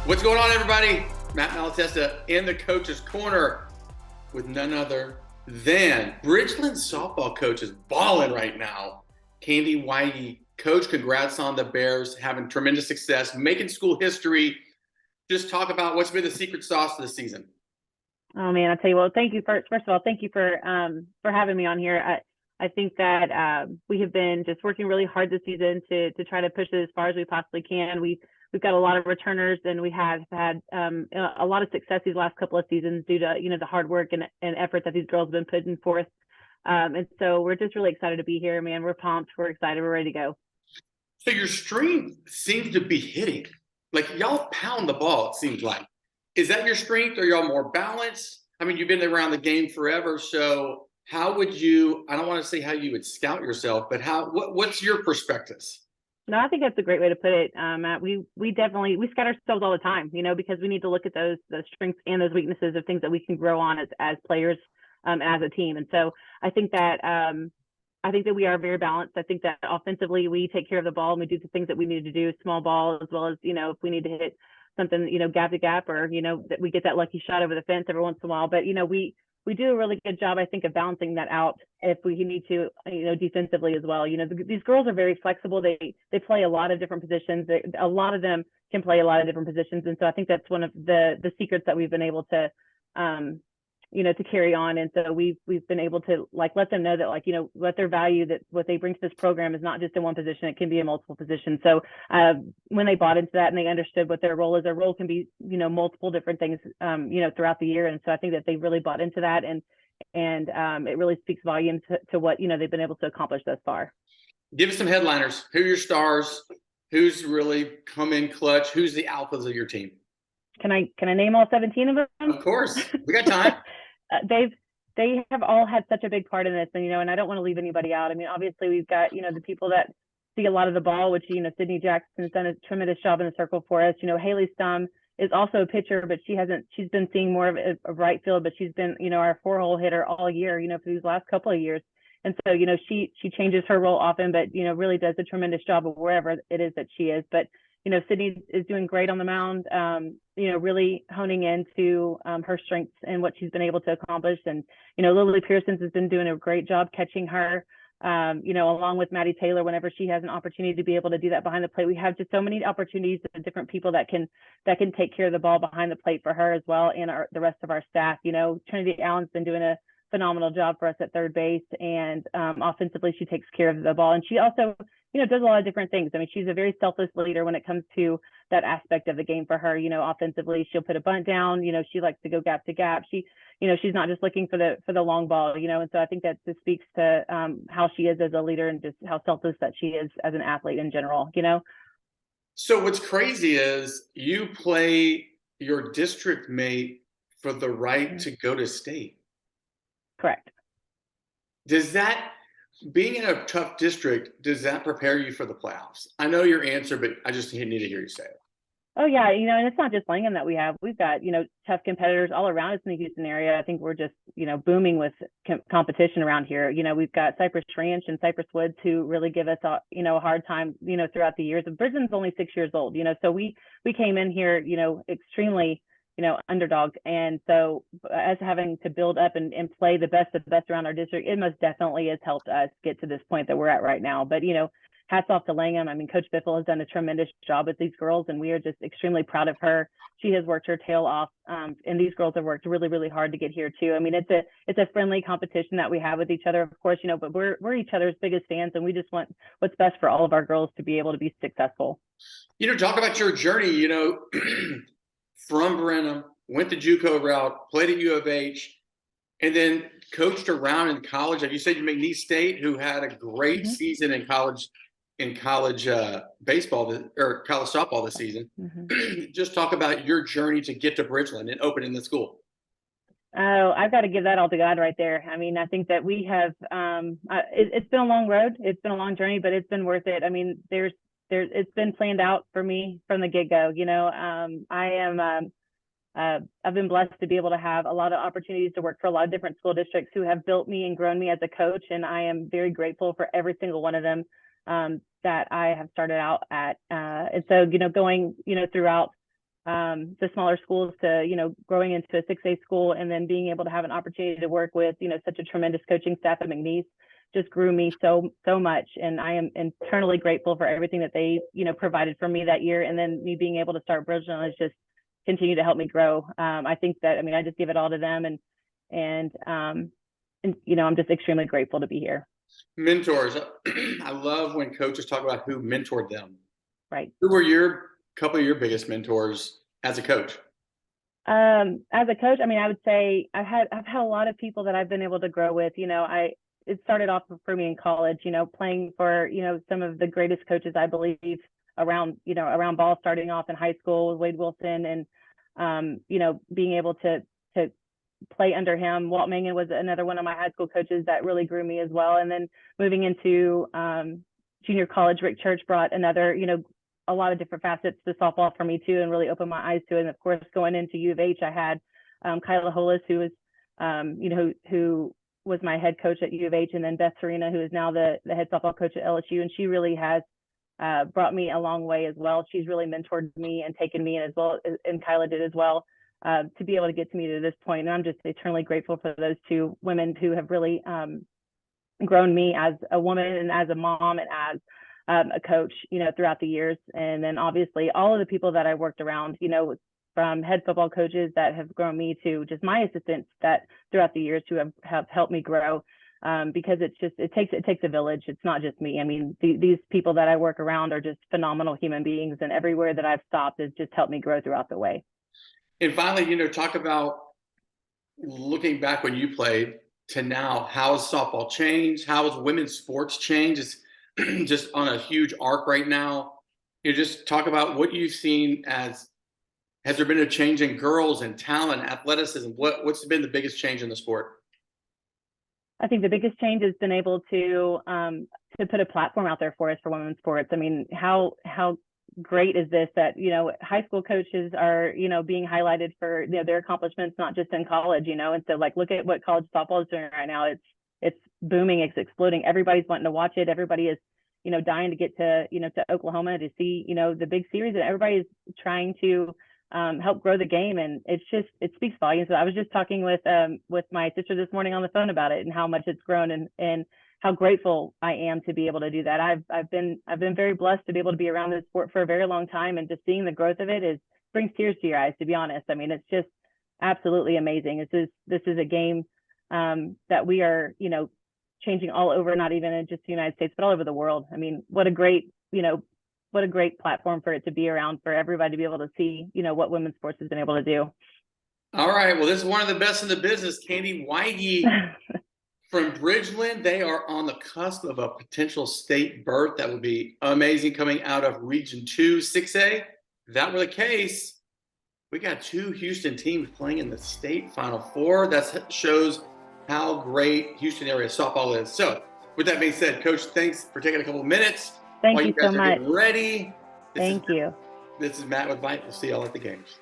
What's going on, everybody? Matt Malatesta in the coach's corner with none other than Bridgeland softball coach is balling right now. Candi, Weige. Coach, congrats on the Bears having tremendous success, making school history. Just talk about what's been the secret sauce of the season. Oh man, I tell you, well, thank you first of all, thank you for having me on here. I think that we have been just working really hard this season to try to push it as far as we possibly can. We've got a lot of returners, and we have had a lot of success these last couple of seasons due to the hard work and effort that these girls have been putting forth. And so we're just really excited to be here, man. We're pumped, we're excited, we're ready to go. So your strength seems to be hitting. Like, y'all pound the ball, it seems like. Is that your strength, or y'all more balanced? I mean, you've been around the game forever, so how would you, I don't want to say how you would scout yourself, but what's your perspectives? No, I think that's a great way to put it, Matt. We definitely scout ourselves all the time, because we need to look at those strengths and those weaknesses of things that we can grow on as players, as a team. And so I think that we are very balanced. I think that offensively we take care of the ball and we do the things that we need to do, small ball, as well as if we need to hit something gap to gap, or that we get that lucky shot over the fence every once in a while. But we do a really good job, I think, of balancing that out if we need to, defensively as well. These girls are very flexible. They play a lot of different positions. A lot of them can play a lot of different positions. And so I think that's one of the secrets that we've been able to, to carry on. And so we've been able to let them know that what their value, that what they bring to this program is not just in one position, it can be in multiple positions. So when they bought into that and they understood what their role is, their role can be, multiple different things, throughout the year. And so I think that they really bought into that, and it really speaks volumes to what, they've been able to accomplish thus far. Give us some headliners. Who are your stars? Who's really come in clutch? Who's the alphas of your team? Can I name all 17 of them? Of course, we got time. They have all had such a big part in this, and I don't want to leave anybody out. I mean, obviously we've got the people that see a lot of the ball, which Sydney Jackson's done a tremendous job in the circle for us. Haley Stum is also a pitcher, but she's been seeing more of a right field, but she's been our 4-hole hitter all year, for these last couple of years. And so she changes her role often, but really does a tremendous job of wherever it is that she is. But Sydney is doing great on the mound, really honing into her strengths and what she's been able to accomplish. And, Lily Pearsons has been doing a great job catching her, along with Maddie Taylor, whenever she has an opportunity to be able to do that behind the plate. We have just so many opportunities of different people that can take care of the ball behind the plate for her as well, and the rest of our staff. Trinity Allen's been doing a phenomenal job for us at third base, and offensively she takes care of the ball, and she also does a lot of different things. I mean, she's a very selfless leader when it comes to that aspect of the game for her. Offensively, she'll put a bunt down. She likes to go gap to gap. She's not just looking for the long ball. And so I think that just speaks to how she is as a leader, and just how selfless that she is as an athlete in general. So what's crazy is you play your district mate for the right to go to state. Correct. Does that, being in a tough district, does that prepare you for the playoffs? I know your answer, but I just need to hear you say it. Oh yeah, and it's not just Langham that we have. We've got tough competitors all around us in the Houston area. I think we're just booming with competition around here. We've got Cypress Ranch and Cypress Woods, who really give us a hard time throughout the years. And Bridgeland's only 6 years old. So we came in here extremely underdogs, and so as having to build up and play the best of the best around our district, it most definitely has helped us get to this point that we're at right now. But hats off to Langham. I mean, Coach Biffle has done a tremendous job with these girls, and we are just extremely proud of her. She has worked her tail off, and these girls have worked really, really hard to get here too. I mean, it's a friendly competition that we have with each other, of course, but we're each other's biggest fans, and we just want what's best for all of our girls to be able to be successful. Talk about your journey, from Brenham, went the JUCO route, played at U of H, and then coached around in college. Like you said, you McNeese State, who had a great season in college baseball or college softball this season. Just talk about your journey to get to Bridgeland and opening the school. Oh, I've got to give that all to God right there. I mean, I think that we have, it's been a long road. It's been a long journey, but it's been worth it. I mean, it's been planned out for me from the get-go. I've been blessed to be able to have a lot of opportunities to work for a lot of different school districts who have built me and grown me as a coach, and I am very grateful for every single one of them that I have started out at. And so, going, throughout the smaller schools to, growing into a 6A school, and then being able to have an opportunity to work with, such a tremendous coaching staff at McNeese just grew me so much. And I am eternally grateful for everything that they, provided for me that year. And then me being able to start Bridgeland has just continued to help me grow. I think that, I just give it all to them, and I'm just extremely grateful to be here. Mentors. I love when coaches talk about who mentored them. Right. Who were couple of your biggest mentors as a coach? As a coach, I would say I've had a lot of people that I've been able to grow with. It started off for me in college, playing for, some of the greatest coaches, I believe, around ball, starting off in high school with Wade Wilson, and, being able to play under him. Walt Mangan was another one of my high school coaches that really grew me as well. And then moving into junior college, Rick Church brought another, a lot of different facets to softball for me too, and really opened my eyes to it. And of course, going into U of H, I had Kyla Hollis, who was, who was my head coach at U of H, and then Beth Serena, who is now the head softball coach at LSU. And she really has brought me a long way as well. She's really mentored me and taken me in as well, and Kyla did as well, to be able to get to me to this point. And I'm just eternally grateful for those two women who have really grown me as a woman and as a mom and as a coach, throughout the years. And then obviously all of the people that I worked around, from head football coaches that have grown me to just my assistants that throughout the years who have helped me grow, because it takes a village. It's not just me. These people that I work around are just phenomenal human beings, and everywhere that I've stopped has just helped me grow throughout the way. And finally, talk about looking back when you played to now. How has softball changed? How has women's sports changed? It's just on a huge arc right now. Just talk about what you've seen. Has there been a change in girls and talent, athleticism? What's been the biggest change in the sport? I think the biggest change has been able to put a platform out there for us for women's sports. How great is this that, high school coaches are, being highlighted for, their accomplishments, not just in college, and so look at what college softball is doing right now. It's booming, it's exploding. Everybody's wanting to watch it. Everybody is, dying to get to, to Oklahoma to see, the big series, and everybody is trying to help grow the game. And it speaks volumes. So I was just talking with my sister this morning on the phone about it and how much it's grown, and how grateful I am to be able to do that. I've been very blessed to be able to be around this sport for a very long time, and just seeing the growth of it brings tears to your eyes, to be honest. It's just absolutely amazing. This is a game that we are, changing all over, not even in just the United States, but all over the world. What a great platform for it to be around, for everybody to be able to see, what women's sports has been able to do. All right. Well, this is one of the best in the business. Candi Weige from Bridgeland. They are on the cusp of a potential state berth that would be amazing, coming out of Region 2, 6A. If that were the case, we got two Houston teams playing in the state Final Four. That shows how great Houston area softball is. So with that being said, Coach, thanks for taking a couple of minutes. Thank you so much. Getting ready. Thank you. This is Matt with VYPE. We'll see y'all at the games.